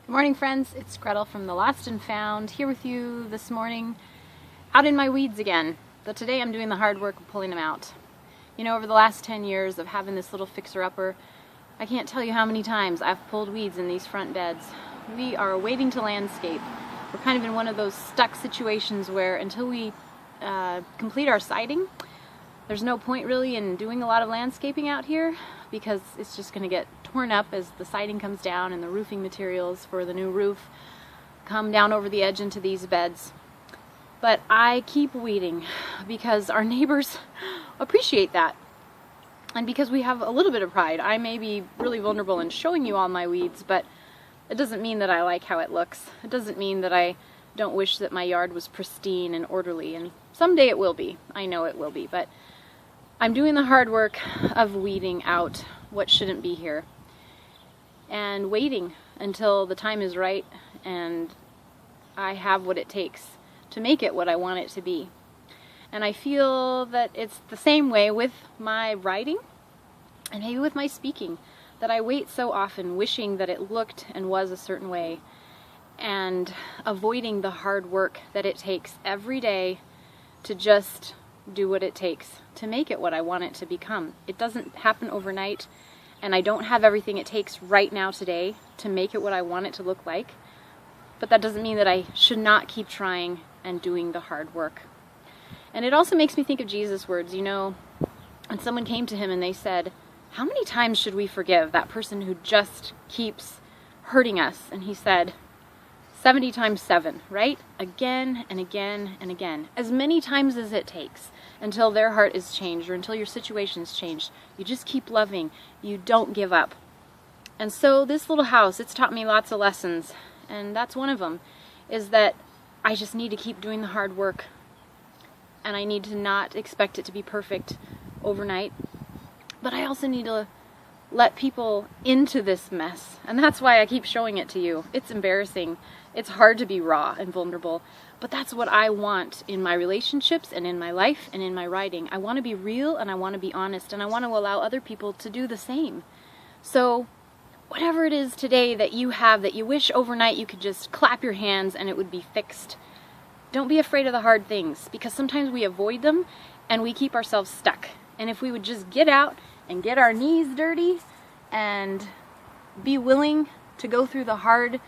Good morning, friends. It's Gretel from The Lost and Found, here with you this morning, out in my weeds again. But today I'm doing the hard work of pulling them out. You know, over the last 10 years of having this little fixer-upper, I can't tell you how many times I've pulled weeds in these front beds. We are waiting to landscape. We're kind of in one of those stuck situations where until we complete our siding, there's no point really in doing a lot of landscaping out here because it's just going to get torn up as the siding comes down and the roofing materials for the new roof come down over the edge into these beds. But I keep weeding because our neighbors appreciate that. And because we have a little bit of pride. I may be really vulnerable in showing you all my weeds, but it doesn't mean that I like how it looks. It doesn't mean that I don't wish that my yard was pristine and orderly, and someday it will be. I know it will be, but I'm doing the hard work of weeding out what shouldn't be here and waiting until the time is right and I have what it takes to make it what I want it to be. And I feel that it's the same way with my writing and maybe with my speaking, that I wait so often wishing that it looked and was a certain way and avoiding the hard work that it takes every day to just do what it takes to make it what I want it to become. It doesn't happen overnight, and I don't have everything it takes right now today to make it what I want it to look like, but that doesn't mean that I should not keep trying and doing the hard work. And it also makes me think of Jesus' words, you know, when someone came to him and they said, how many times should we forgive that person who just keeps hurting us? And he said, 70 times 7, right? Again and again and again. As many times as it takes until their heart is changed or until your situation's changed. You just keep loving. You don't give up. And so this little house, it's taught me lots of lessons. And that's one of them, is that I just need to keep doing the hard work. And I need to not expect it to be perfect overnight. But I also need to let people into this mess. And that's why I keep showing it to you. It's embarrassing. It's hard to be raw and vulnerable. But that's what I want in my relationships and in my life and in my writing. I want to be real and I want to be honest and I want to allow other people to do the same. So whatever it is today that you have that you wish overnight you could just clap your hands and it would be fixed, don't be afraid of the hard things, because sometimes we avoid them and we keep ourselves stuck. And if we would just get out and get our knees dirty and be willing to go through the hard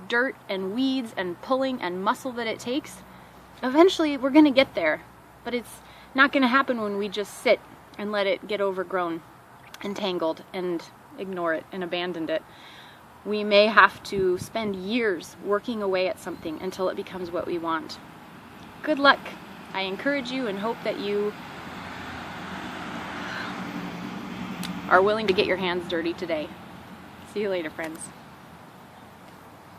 dirt and weeds and pulling and muscle that it takes, eventually we're going to get there. But it's not going to happen when we just sit and let it get overgrown and tangled and ignore it and abandon it. We may have to spend years working away at something until it becomes what we want. Good luck. I encourage you and hope that you are willing to get your hands dirty today. See you later, friends.